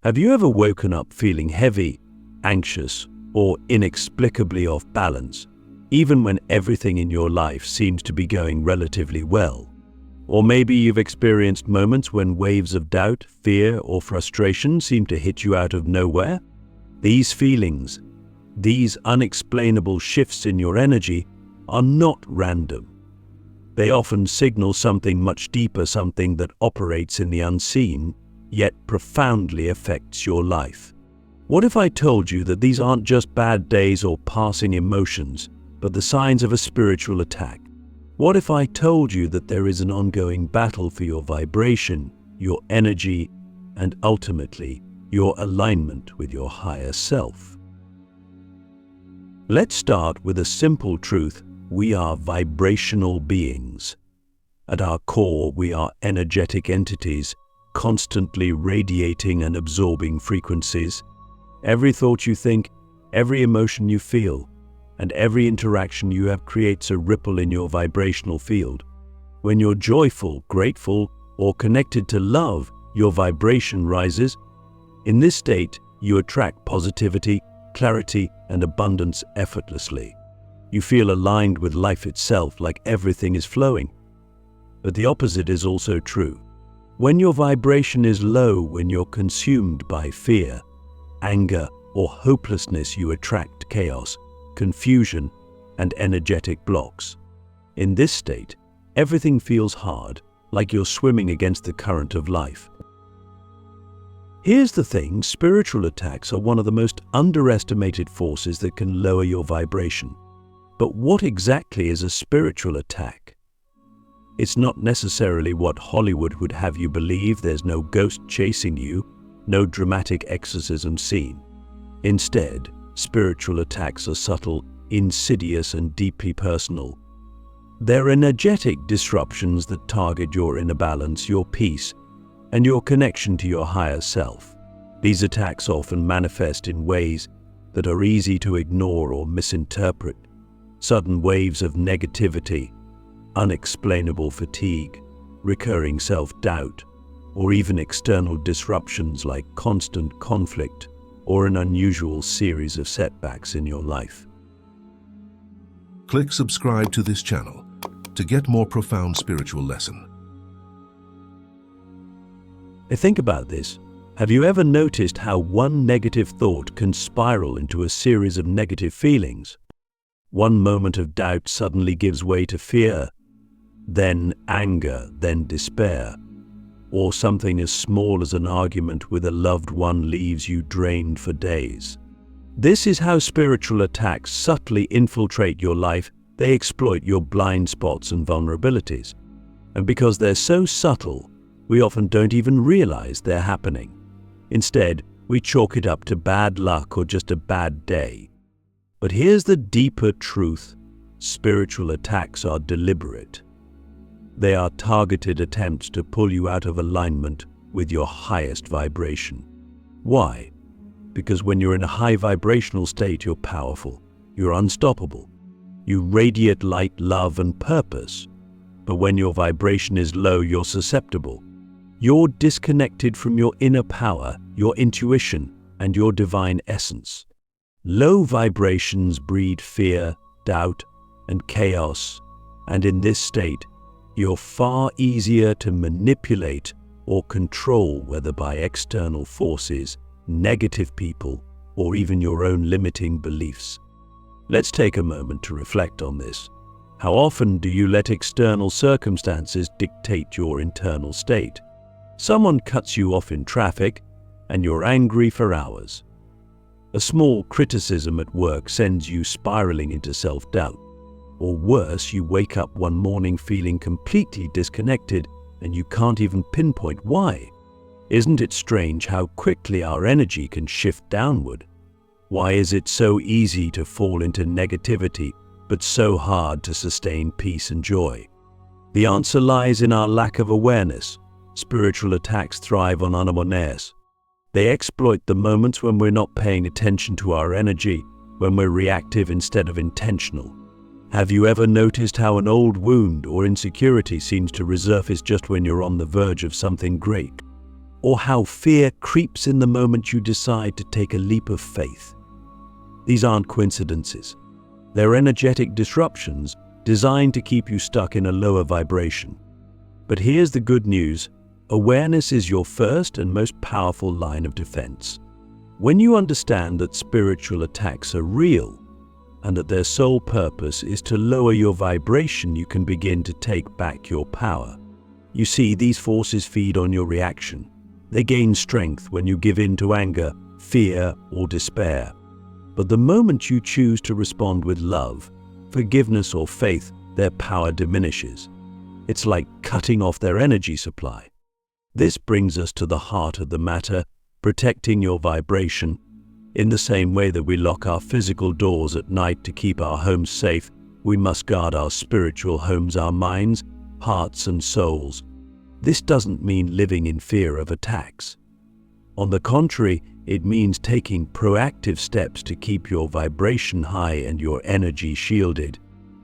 Have you ever woken up feeling heavy, anxious, or inexplicably off balance, even when everything in your life seems to be going relatively well? Or maybe you've experienced moments when waves of doubt, fear, or frustration seem to hit you out of nowhere? These feelings, these unexplainable shifts in your energy, are not random. They often signal something much deeper, something that operates in the unseen, yet profoundly affects your life. What if I told you that these aren't just bad days or passing emotions, but the signs of a spiritual attack? What if I told you that there is an ongoing battle for your vibration, your energy, and ultimately, your alignment with your higher self? Let's start with a simple truth. We are vibrational beings. At our core, we are energetic entities, constantly radiating and absorbing frequencies. Every thought you think, every emotion you feel, and every interaction you have creates a ripple in your vibrational field. When you're joyful, grateful, or connected to love, your vibration rises. In this state, you attract positivity, clarity, and abundance effortlessly. You feel aligned with life itself, like everything is flowing. But the opposite is also true. When your vibration is low, when you're consumed by fear, anger, or hopelessness, you attract chaos, confusion, and energetic blocks. In this state, everything feels hard, like you're swimming against the current of life. Here's the thing, spiritual attacks are one of the most underestimated forces that can lower your vibration. But what exactly is a spiritual attack? It's not necessarily what Hollywood would have you believe. There's no ghost chasing you, no dramatic exorcism scene. Instead, spiritual attacks are subtle, insidious, and deeply personal. They're energetic disruptions that target your inner balance, your peace, and your connection to your higher self. These attacks often manifest in ways that are easy to ignore or misinterpret. Sudden waves of negativity, unexplainable fatigue, recurring self-doubt, or even external disruptions like constant conflict or an unusual series of setbacks in your life. Click subscribe to this channel to get more profound spiritual lesson. Think about this. Have you ever noticed how one negative thought can spiral into a series of negative feelings? One moment of doubt suddenly gives way to fear, then anger, then despair. Or something as small as an argument with a loved one leaves you drained for days. This is how spiritual attacks subtly infiltrate your life. They exploit your blind spots and vulnerabilities. And because they're so subtle, we often don't even realize they're happening. Instead, we chalk it up to bad luck or just a bad day. But here's the deeper truth. Spiritual attacks are deliberate. They are targeted attempts to pull you out of alignment with your highest vibration. Why? Because when you're in a high vibrational state, you're powerful, you're unstoppable. You radiate light, love, and purpose. But when your vibration is low, you're susceptible. You're disconnected from your inner power, your intuition, and your divine essence. Low vibrations breed fear, doubt, and chaos, and in this state, you're far easier to manipulate or control, whether by external forces, negative people, or even your own limiting beliefs. Let's take a moment to reflect on this. How often do you let external circumstances dictate your internal state? Someone cuts you off in traffic, and you're angry for hours. A small criticism at work sends you spiraling into self-doubt. Or worse, you wake up one morning feeling completely disconnected and you can't even pinpoint why. Isn't it strange how quickly our energy can shift downward? Why is it so easy to fall into negativity, but so hard to sustain peace and joy? The answer lies in our lack of awareness. Spiritual attacks thrive on unawareness. They exploit the moments when we're not paying attention to our energy, when we're reactive instead of intentional. Have you ever noticed how an old wound or insecurity seems to resurface just when you're on the verge of something great? or how fear creeps in the moment you decide to take a leap of faith. These aren't coincidences. They're energetic disruptions designed to keep you stuck in a lower vibration. But here's the good news: awareness is your first and most powerful line of defense. When you understand that spiritual attacks are real and that their sole purpose is to lower your vibration, you can begin to take back your power. You see, these forces feed on your reaction. They gain strength when you give in to anger, fear, or despair. But the moment you choose to respond with love, forgiveness, or faith, their power diminishes. It's like cutting off their energy supply. This brings us to the heart of the matter: protecting your vibration. In the same way that we lock our physical doors at night to keep our homes safe, we must guard our spiritual homes, our minds, hearts, and souls. This doesn't mean living in fear of attacks. On the contrary, it means taking proactive steps to keep your vibration high and your energy shielded.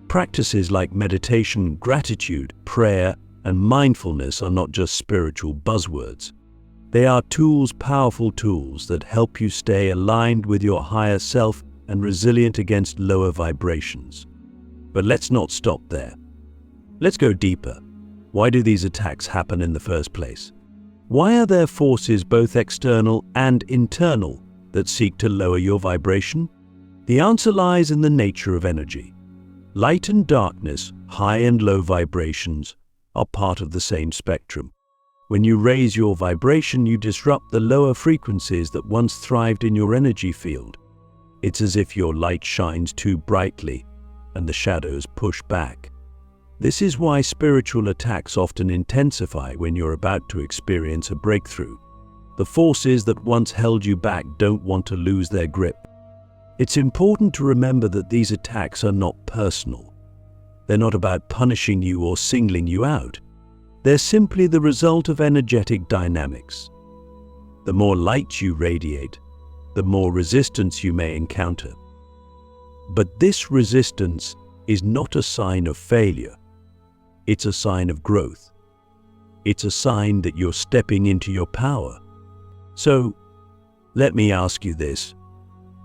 Practices like meditation, gratitude, prayer, and mindfulness are not just spiritual buzzwords. They are tools, powerful tools that help you stay aligned with your higher self and resilient against lower vibrations. But let's not stop there. Let's go deeper. Why do these attacks happen in the first place? Why are there forces, both external and internal, that seek to lower your vibration? The answer lies in the nature of energy. Light and darkness, high and low vibrations, are part of the same spectrum. When you raise your vibration, you disrupt the lower frequencies that once thrived in your energy field. It's as if your light shines too brightly and the shadows push back. This is why spiritual attacks often intensify when you're about to experience a breakthrough. The forces that once held you back don't want to lose their grip. It's important to remember that these attacks are not personal. They're not about punishing you or singling you out. They're simply the result of energetic dynamics. The more light you radiate, the more resistance you may encounter. But this resistance is not a sign of failure. It's a sign of growth. It's a sign that you're stepping into your power. So, let me ask you this: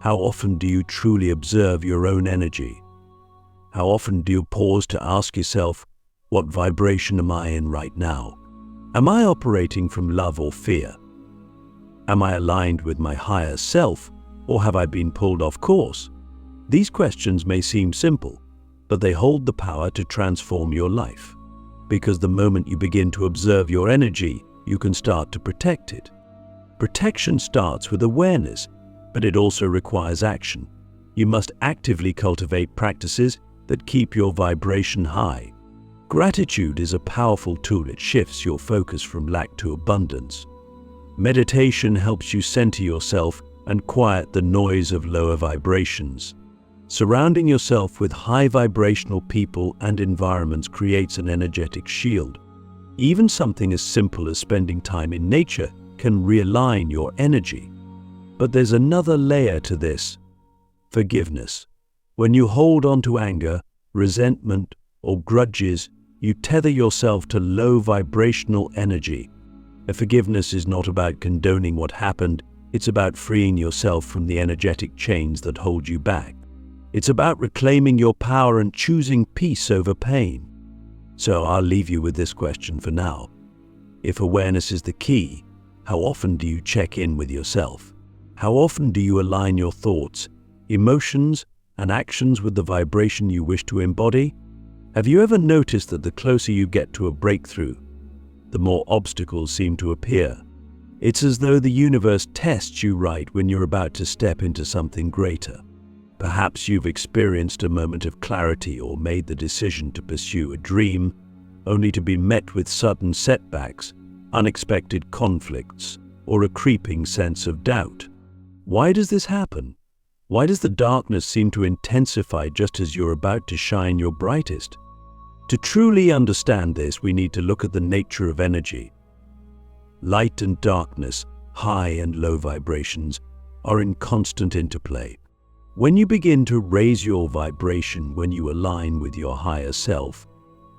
how often do you truly observe your own energy? How often do you pause to ask yourself, what vibration am I in right now? Am I operating from love or fear? Am I aligned with my higher self, or have I been pulled off course? These questions may seem simple, but they hold the power to transform your life. Because the moment you begin to observe your energy, you can start to protect it. Protection starts with awareness, but it also requires action. You must actively cultivate practices that keep your vibration high. Gratitude is a powerful tool. It shifts your focus from lack to abundance. Meditation helps you center yourself and quiet the noise of lower vibrations. Surrounding yourself with high vibrational people and environments creates an energetic shield. Even something as simple as spending time in nature can realign your energy. But there's another layer to this: forgiveness. When you hold on to anger, resentment, or grudges, you tether yourself to low vibrational energy. Forgiveness is not about condoning what happened, it's about freeing yourself from the energetic chains that hold you back. It's about reclaiming your power and choosing peace over pain. So I'll leave you with this question for now. If awareness is the key, how often do you check in with yourself? How often do you align your thoughts, emotions, and actions with the vibration you wish to embody? Have you ever noticed that the closer you get to a breakthrough, the more obstacles seem to appear? It's as though the universe tests you right when you're about to step into something greater. Perhaps you've experienced a moment of clarity or made the decision to pursue a dream, only to be met with sudden setbacks, unexpected conflicts, or a creeping sense of doubt. Why does this happen? Why does the darkness seem to intensify just as you're about to shine your brightest? To truly understand this, we need to look at the nature of energy. Light and darkness, high and low vibrations, are in constant interplay. When you begin to raise your vibration, when you align with your higher self,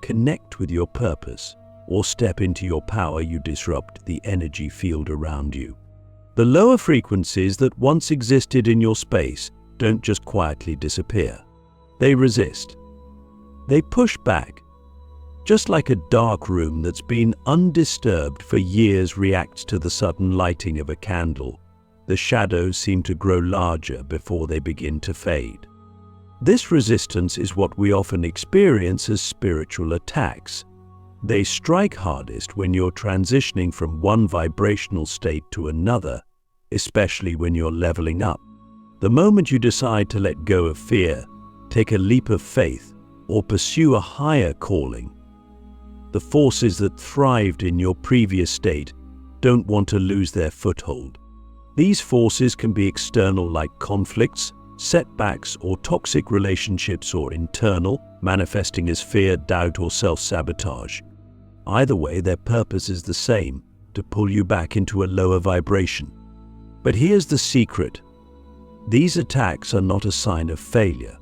connect with your purpose, or step into your power, you disrupt the energy field around you. The lower frequencies that once existed in your space don't just quietly disappear. They resist. They push back. Just like a dark room that's been undisturbed for years reacts to the sudden lighting of a candle, the shadows seem to grow larger before they begin to fade. This resistance is what we often experience as spiritual attacks. They strike hardest when you're transitioning from one vibrational state to another, especially when you're leveling up. The moment you decide to let go of fear, take a leap of faith, or pursue a higher calling, the forces that thrived in your previous state don't want to lose their foothold. These forces can be external, like conflicts, setbacks, or toxic relationships, or internal, manifesting as fear, doubt, or self-sabotage. Either way, their purpose is the same: to pull you back into a lower vibration. But here's the secret. These attacks are not a sign of failure.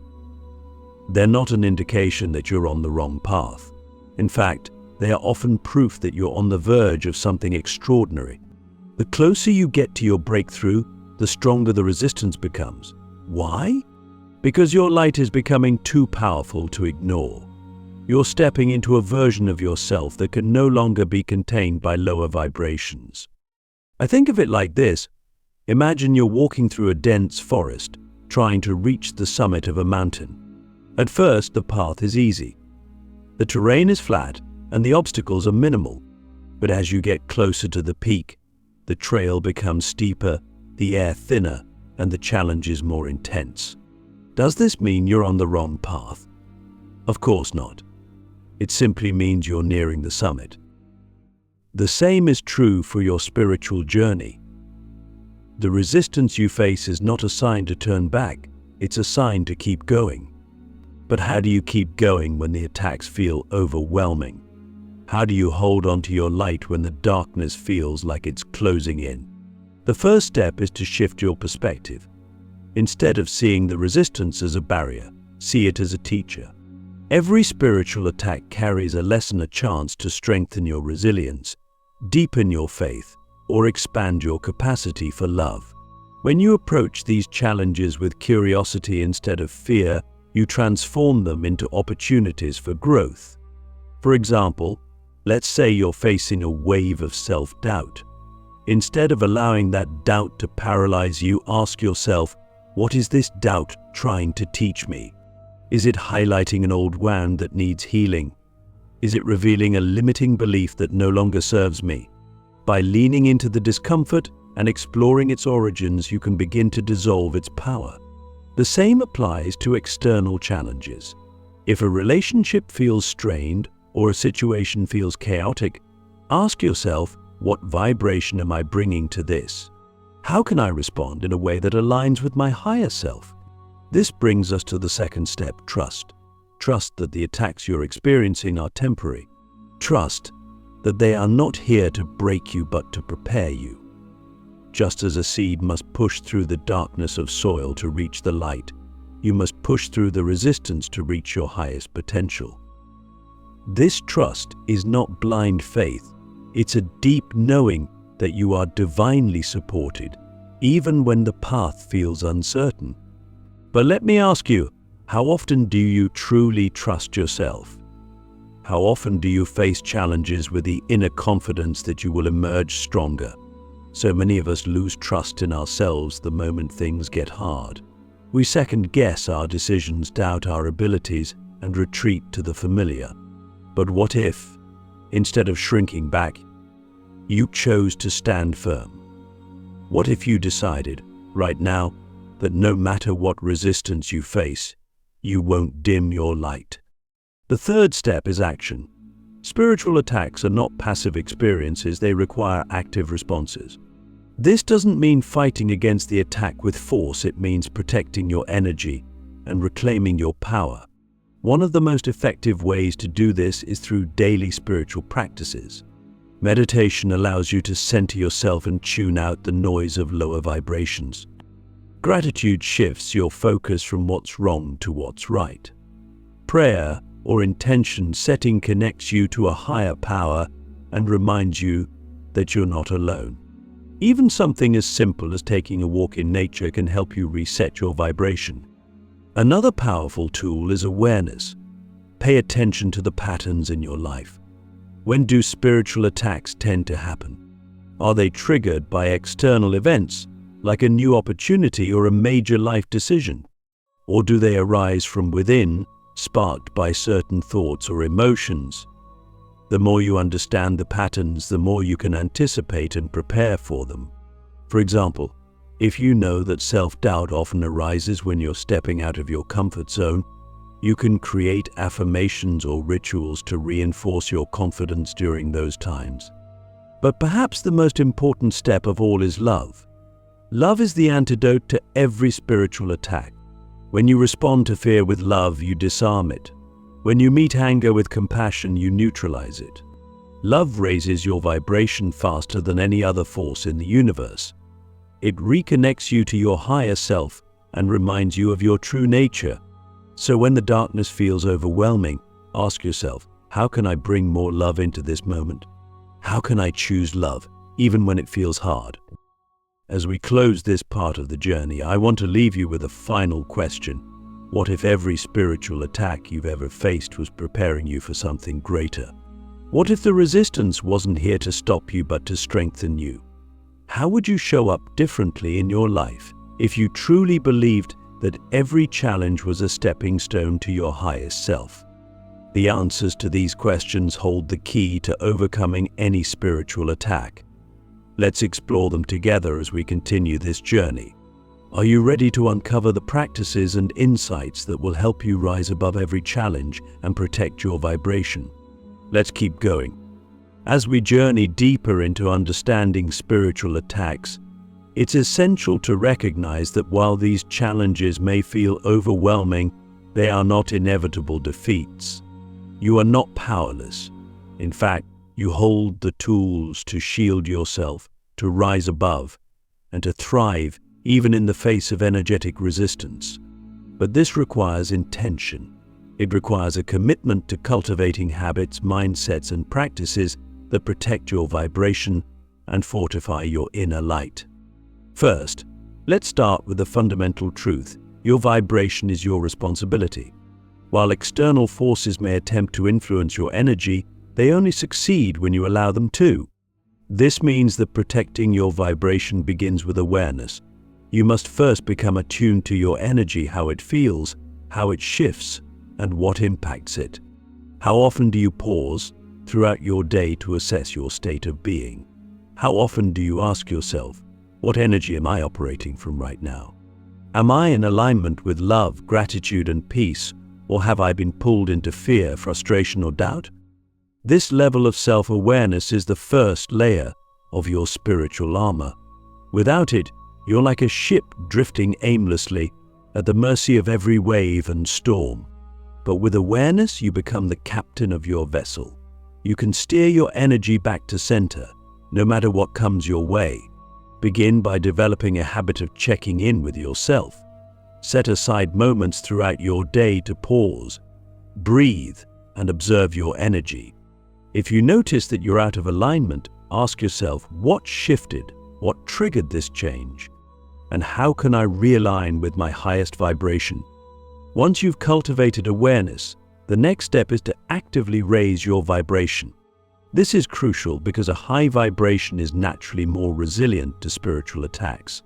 They're not an indication that you're on the wrong path. In fact, they are often proof that you're on the verge of something extraordinary. The closer you get to your breakthrough, the stronger the resistance becomes. Why? Because your light is becoming too powerful to ignore. You're stepping into a version of yourself that can no longer be contained by lower vibrations. I think of it like this. Imagine you're walking through a dense forest, trying to reach the summit of a mountain. At first, the path is easy. The terrain is flat and the obstacles are minimal. But as you get closer to the peak, the trail becomes steeper, the air thinner, and the challenge is more intense. Does this mean you're on the wrong path? Of course not. It simply means you're nearing the summit. The same is true for your spiritual journey. The resistance you face is not a sign to turn back, it's a sign to keep going. But how do you keep going when the attacks feel overwhelming? How do you hold on to your light when the darkness feels like it's closing in? The first step is to shift your perspective. Instead of seeing the resistance as a barrier, see it as a teacher. Every spiritual attack carries a lesson, a chance to strengthen your resilience, deepen your faith, or expand your capacity for love. When you approach these challenges with curiosity instead of fear, you transform them into opportunities for growth. For example, let's say you're facing a wave of self-doubt. Instead of allowing that doubt to paralyze you, ask yourself, what is this doubt trying to teach me? Is it highlighting an old wound that needs healing? Is it revealing a limiting belief that no longer serves me? By leaning into the discomfort and exploring its origins, you can begin to dissolve its power. The same applies to external challenges. If a relationship feels strained or a situation feels chaotic, ask yourself, what vibration am I bringing to this? How can I respond in a way that aligns with my higher self? This brings us to the second step: trust. Trust that the attacks you're experiencing are temporary. Trust that they are not here to break you but to prepare you. Just as a seed must push through the darkness of soil to reach the light, you must push through the resistance to reach your highest potential. This trust is not blind faith. It's a deep knowing that you are divinely supported, even when the path feels uncertain. But let me ask you, how often do you truly trust yourself? How often do you face challenges with the inner confidence that you will emerge stronger? So many of us lose trust in ourselves the moment things get hard. We second-guess our decisions, doubt our abilities, and retreat to the familiar. But what if, instead of shrinking back, you chose to stand firm? What if you decided, right now, that no matter what resistance you face, you won't dim your light? The third step is action. Spiritual attacks are not passive experiences, they require active responses. This doesn't mean fighting against the attack with force, it means protecting your energy and reclaiming your power. One of the most effective ways to do this is through daily spiritual practices. Meditation allows you to center yourself and tune out the noise of lower vibrations. Gratitude shifts your focus from what's wrong to what's right. Prayer or intention setting connects you to a higher power and reminds you that you're not alone. Even something as simple as taking a walk in nature can help you reset your vibration. Another powerful tool is awareness. Pay attention to the patterns in your life. When do spiritual attacks tend to happen? Are they triggered by external events, like a new opportunity or a major life decision? Or do they arise from within, sparked by certain thoughts or emotions? The more you understand the patterns, the more you can anticipate and prepare for them. For example, if you know that self-doubt often arises when you're stepping out of your comfort zone, you can create affirmations or rituals to reinforce your confidence during those times. But perhaps the most important step of all is love. Love is the antidote to every spiritual attack. When you respond to fear with love, you disarm it. When you meet anger with compassion, you neutralize it. Love raises your vibration faster than any other force in the universe. It reconnects you to your higher self and reminds you of your true nature. So when the darkness feels overwhelming, ask yourself, how can I bring more love into this moment? How can I choose love, even when it feels hard? As we close this part of the journey, I want to leave you with a final question. What if every spiritual attack you've ever faced was preparing you for something greater? What if the resistance wasn't here to stop you but to strengthen you? How would you show up differently in your life if you truly believed that every challenge was a stepping stone to your highest self? The answers to these questions hold the key to overcoming any spiritual attack. Let's explore them together as we continue this journey. Are you ready to uncover the practices and insights that will help you rise above every challenge and protect your vibration? Let's keep going. As we journey deeper into understanding spiritual attacks, it's essential to recognize that while these challenges may feel overwhelming, they are not inevitable defeats. You are not powerless. In fact, you hold the tools to shield yourself, to rise above, and to thrive even in the face of energetic resistance. But this requires intention. It requires a commitment to cultivating habits, mindsets, and practices that protect your vibration and fortify your inner light. First, let's start with the fundamental truth. Your vibration is your responsibility. While external forces may attempt to influence your energy, they only succeed when you allow them to. This means that protecting your vibration begins with awareness. You must first become attuned to your energy, how it feels, how it shifts, and what impacts it. How often do you pause throughout your day to assess your state of being? How often do you ask yourself, what energy am I operating from right now? Am I in alignment with love, gratitude, and peace, or have I been pulled into fear, frustration, or doubt? This level of self-awareness is the first layer of your spiritual armor. Without it, you're like a ship drifting aimlessly at the mercy of every wave and storm. But with awareness, you become the captain of your vessel. You can steer your energy back to center, no matter what comes your way. Begin by developing a habit of checking in with yourself. Set aside moments throughout your day to pause, breathe, and observe your energy. If you notice that you're out of alignment, ask yourself, what shifted? What triggered this change? And how can I realign with my highest vibration? Once you've cultivated awareness, the next step is to actively raise your vibration. This is crucial because a high vibration is naturally more resilient to spiritual attacks.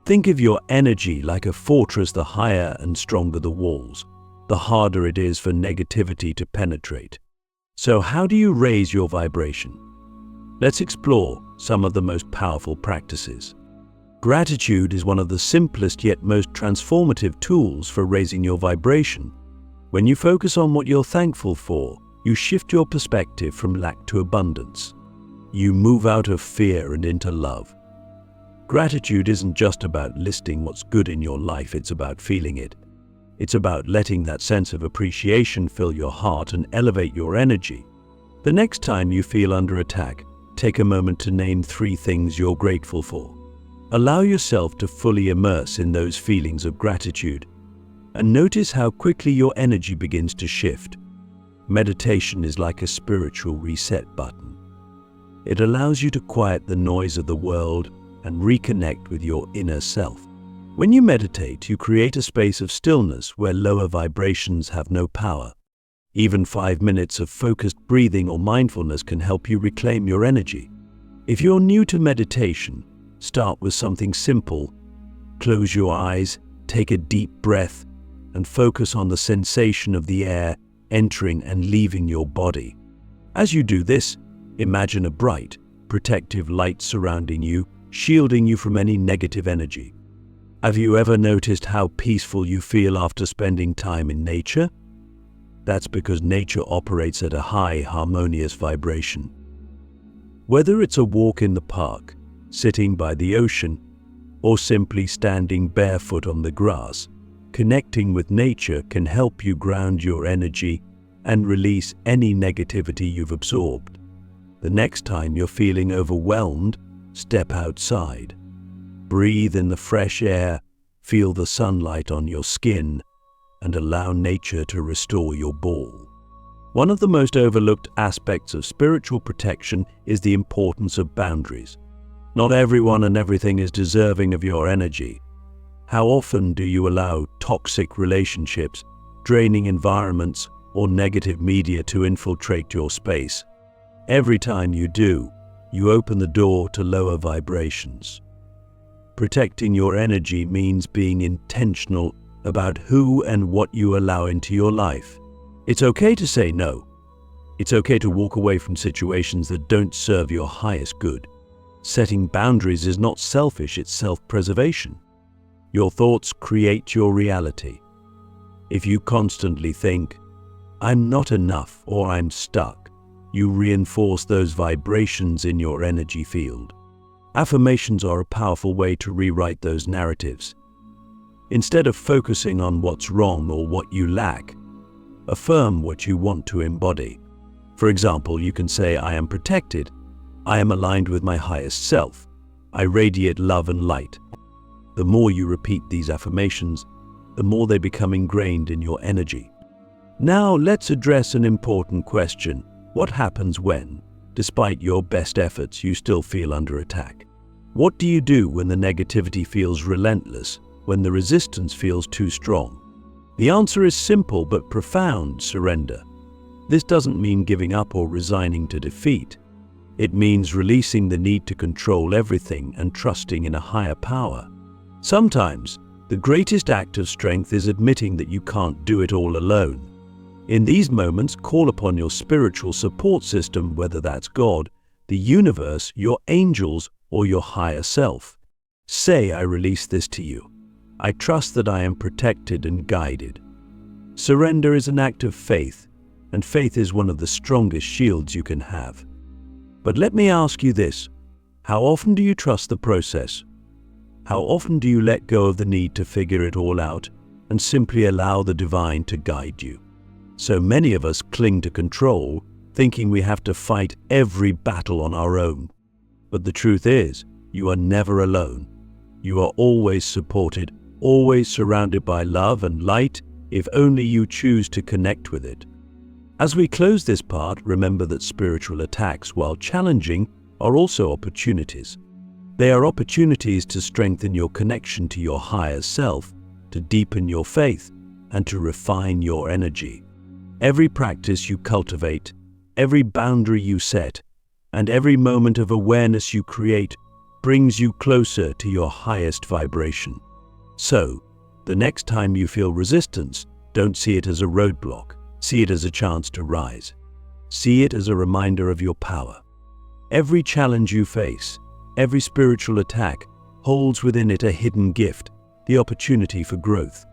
Think of your energy like a fortress. The higher and stronger the walls, the harder it is for negativity to penetrate. So how do you raise your vibration? Let's explore some of the most powerful practices. Gratitude is one of the simplest yet most transformative tools for raising your vibration. When you focus on what you're thankful for, you shift your perspective from lack to abundance. You move out of fear and into love. Gratitude isn't just about listing what's good in your life, it's about feeling it. It's about letting that sense of appreciation fill your heart and elevate your energy. The next time you feel under attack, take a moment to name 3 things you're grateful for. Allow yourself to fully immerse in those feelings of gratitude, and notice how quickly your energy begins to shift. Meditation is like a spiritual reset button. It allows you to quiet the noise of the world and reconnect with your inner self. When you meditate, you create a space of stillness where lower vibrations have no power. Even 5 minutes of focused breathing or mindfulness can help you reclaim your energy. If you're new to meditation, start with something simple. Close your eyes, take a deep breath, and focus on the sensation of the air entering and leaving your body. As you do this, imagine a bright, protective light surrounding you, shielding you from any negative energy. Have you ever noticed how peaceful you feel after spending time in nature? That's because nature operates at a high, harmonious vibration. Whether it's a walk in the park, sitting by the ocean, or simply standing barefoot on the grass, connecting with nature can help you ground your energy and release any negativity you've absorbed. The next time you're feeling overwhelmed, step outside. Breathe in the fresh air, feel the sunlight on your skin, and allow nature to restore your ball. One of the most overlooked aspects of spiritual protection is the importance of boundaries. Not everyone and everything is deserving of your energy. How often do you allow toxic relationships, draining environments, or negative media to infiltrate your space? Every time you do, you open the door to lower vibrations. Protecting your energy means being intentional about who and what you allow into your life. It's okay to say no. It's okay to walk away from situations that don't serve your highest good. Setting boundaries is not selfish, it's self-preservation. Your thoughts create your reality. If you constantly think, "I'm not enough" or "I'm stuck," you reinforce those vibrations in your energy field. Affirmations are a powerful way to rewrite those narratives. Instead of focusing on what's wrong or what you lack, affirm what you want to embody. For example, you can say, "I am protected. I am aligned with my highest self. I radiate love and light." The more you repeat these affirmations, the more they become ingrained in your energy. Now let's address an important question. What happens when, despite your best efforts, you still feel under attack? What do you do when the negativity feels relentless, when the resistance feels too strong? The answer is simple but profound: surrender. This doesn't mean giving up or resigning to defeat. It means releasing the need to control everything and trusting in a higher power. Sometimes, the greatest act of strength is admitting that you can't do it all alone. In these moments, call upon your spiritual support system, whether that's God, the universe, your angels, or your higher self. Say, "I release this to you. I trust that I am protected and guided." Surrender is an act of faith, and faith is one of the strongest shields you can have. But let me ask you this: how often do you trust the process? How often do you let go of the need to figure it all out and simply allow the divine to guide you? So many of us cling to control, thinking we have to fight every battle on our own. But the truth is, you are never alone. You are always supported, always surrounded by love and light, if only you choose to connect with it. As we close this part, remember that spiritual attacks, while challenging, are also opportunities. They are opportunities to strengthen your connection to your higher self, to deepen your faith, and to refine your energy. Every practice you cultivate, every boundary you set, and every moment of awareness you create brings you closer to your highest vibration. So, the next time you feel resistance, don't see it as a roadblock. See it as a chance to rise. See it as a reminder of your power. Every challenge you face, every spiritual attack, holds within it a hidden gift, the opportunity for growth.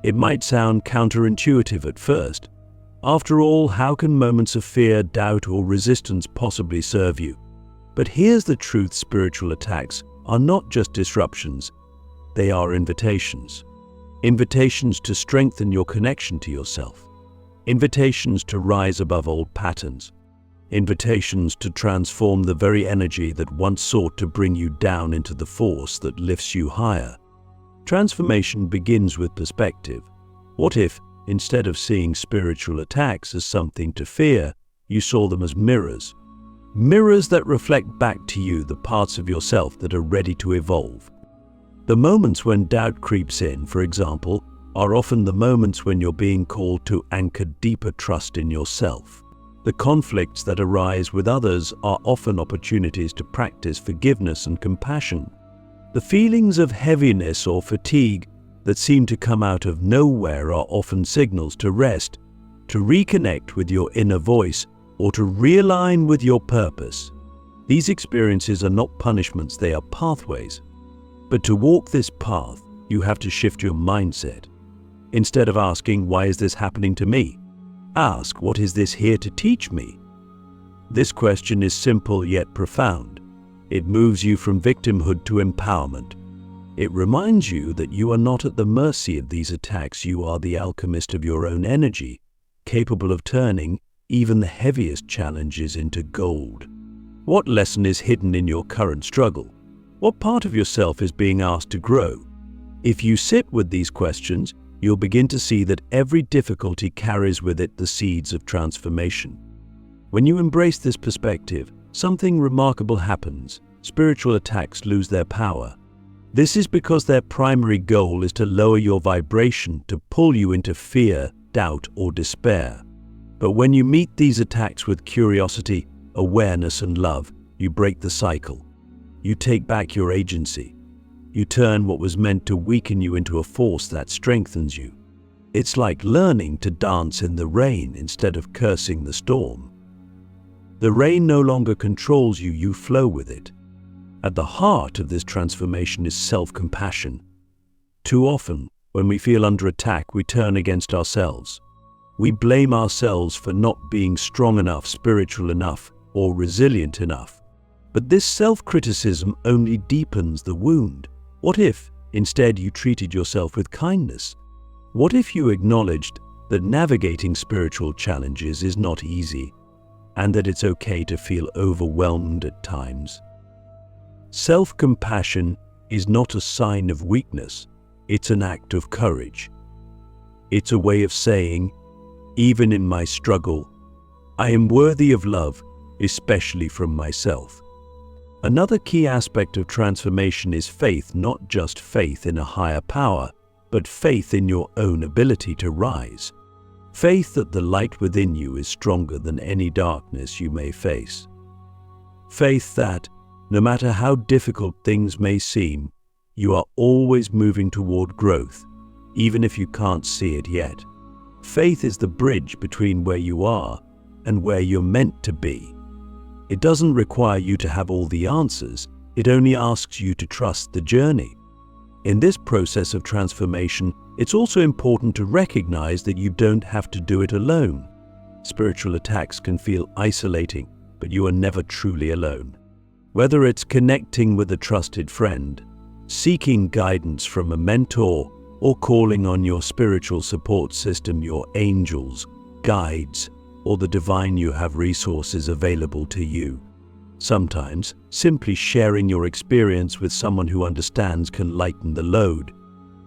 It might sound counterintuitive at first. After all, how can moments of fear, doubt, or resistance possibly serve you? But here's the truth: spiritual attacks are not just disruptions, they are invitations. Invitations to strengthen your connection to yourself. Invitations to rise above old patterns. Invitations to transform the very energy that once sought to bring you down into the force that lifts you higher. Transformation begins with perspective. What if, instead of seeing spiritual attacks as something to fear, you saw them as mirrors? mirrors that reflect back to you the parts of yourself that are ready to evolve. The moments when doubt creeps in, for example, are often the moments when you're being called to anchor deeper trust in yourself. The conflicts that arise with others are often opportunities to practice forgiveness and compassion. The feelings of heaviness or fatigue that seem to come out of nowhere are often signals to rest, to reconnect with your inner voice, or to realign with your purpose. These experiences are not punishments, they are pathways. But to walk this path, you have to shift your mindset. Instead of asking, "Why is this happening to me?" ask, "What is this here to teach me?" This question is simple yet profound. It moves you from victimhood to empowerment. It reminds you that you are not at the mercy of these attacks. You are the alchemist of your own energy, capable of turning even the heaviest challenges into gold. What lesson is hidden in your current struggle? What part of yourself is being asked to grow? If you sit with these questions, you'll begin to see that every difficulty carries with it the seeds of transformation. When you embrace this perspective, something remarkable happens. Spiritual attacks lose their power. This is because their primary goal is to lower your vibration, to pull you into fear, doubt, or despair. But when you meet these attacks with curiosity, awareness, and love, you break the cycle. You take back your agency. You turn what was meant to weaken you into a force that strengthens you. It's like learning to dance in the rain instead of cursing the storm. The rain no longer controls you, you flow with it. At the heart of this transformation is self-compassion. Too often, when we feel under attack, we turn against ourselves. We blame ourselves for not being strong enough, spiritual enough, or resilient enough. But this self-criticism only deepens the wound. What if, instead, you treated yourself with kindness? What if you acknowledged that navigating spiritual challenges is not easy, and that it's okay to feel overwhelmed at times? Self-compassion is not a sign of weakness, it's an act of courage. It's a way of saying, even in my struggle, I am worthy of love, especially from myself. Another key aspect of transformation is faith, not just faith in a higher power, but faith in your own ability to rise. Faith that the light within you is stronger than any darkness you may face. Faith that, no matter how difficult things may seem, you are always moving toward growth, even if you can't see it yet. Faith is the bridge between where you are and where you're meant to be. It doesn't require you to have all the answers, it only asks you to trust the journey. In this process of transformation, it's also important to recognize that you don't have to do it alone. Spiritual attacks can feel isolating, but you are never truly alone. Whether it's connecting with a trusted friend, seeking guidance from a mentor, or calling on your spiritual support system, your angels, guides, or the divine, you have resources available to you. Sometimes, simply sharing your experience with someone who understands can lighten the load.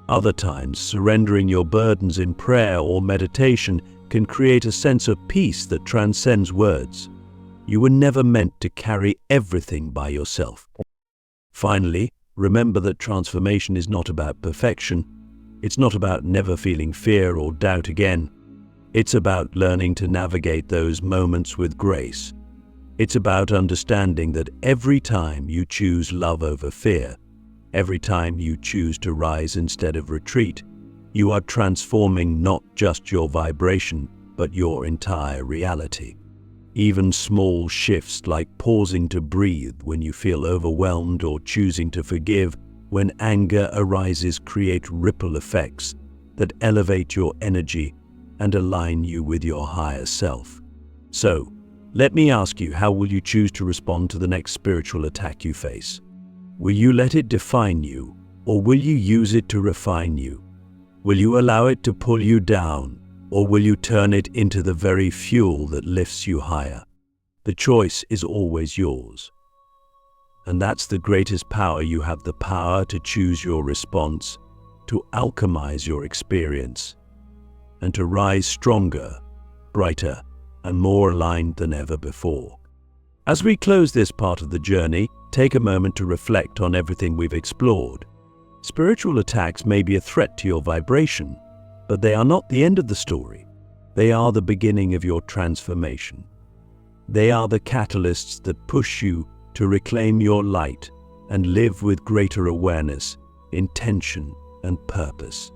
Other times, surrendering your burdens in prayer or meditation can create a sense of peace that transcends words. You were never meant to carry everything by yourself. Finally, remember that transformation is not about perfection. It's not about never feeling fear or doubt again. It's about learning to navigate those moments with grace. It's about understanding that every time you choose love over fear, every time you choose to rise instead of retreat, you are transforming not just your vibration, but your entire reality. Even small shifts like pausing to breathe when you feel overwhelmed or choosing to forgive when anger arises create ripple effects that elevate your energy and align you with your higher self. So, let me ask you, how will you choose to respond to the next spiritual attack you face? Will you let it define you, or will you use it to refine you? Will you allow it to pull you down, or will you turn it into the very fuel that lifts you higher? The choice is always yours. And that's the greatest power. You have the power to choose your response, to alchemize your experience, and to rise stronger, brighter, and more aligned than ever before. As we close this part of the journey, take a moment to reflect on everything we've explored. Spiritual attacks may be a threat to your vibration, but they are not the end of the story. They are the beginning of your transformation. They are the catalysts that push you to reclaim your light and live with greater awareness, intention, and purpose.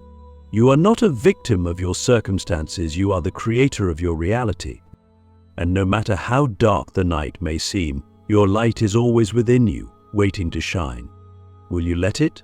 You are not a victim of your circumstances, you are the creator of your reality. And no matter how dark the night may seem, your light is always within you, waiting to shine. Will you let it?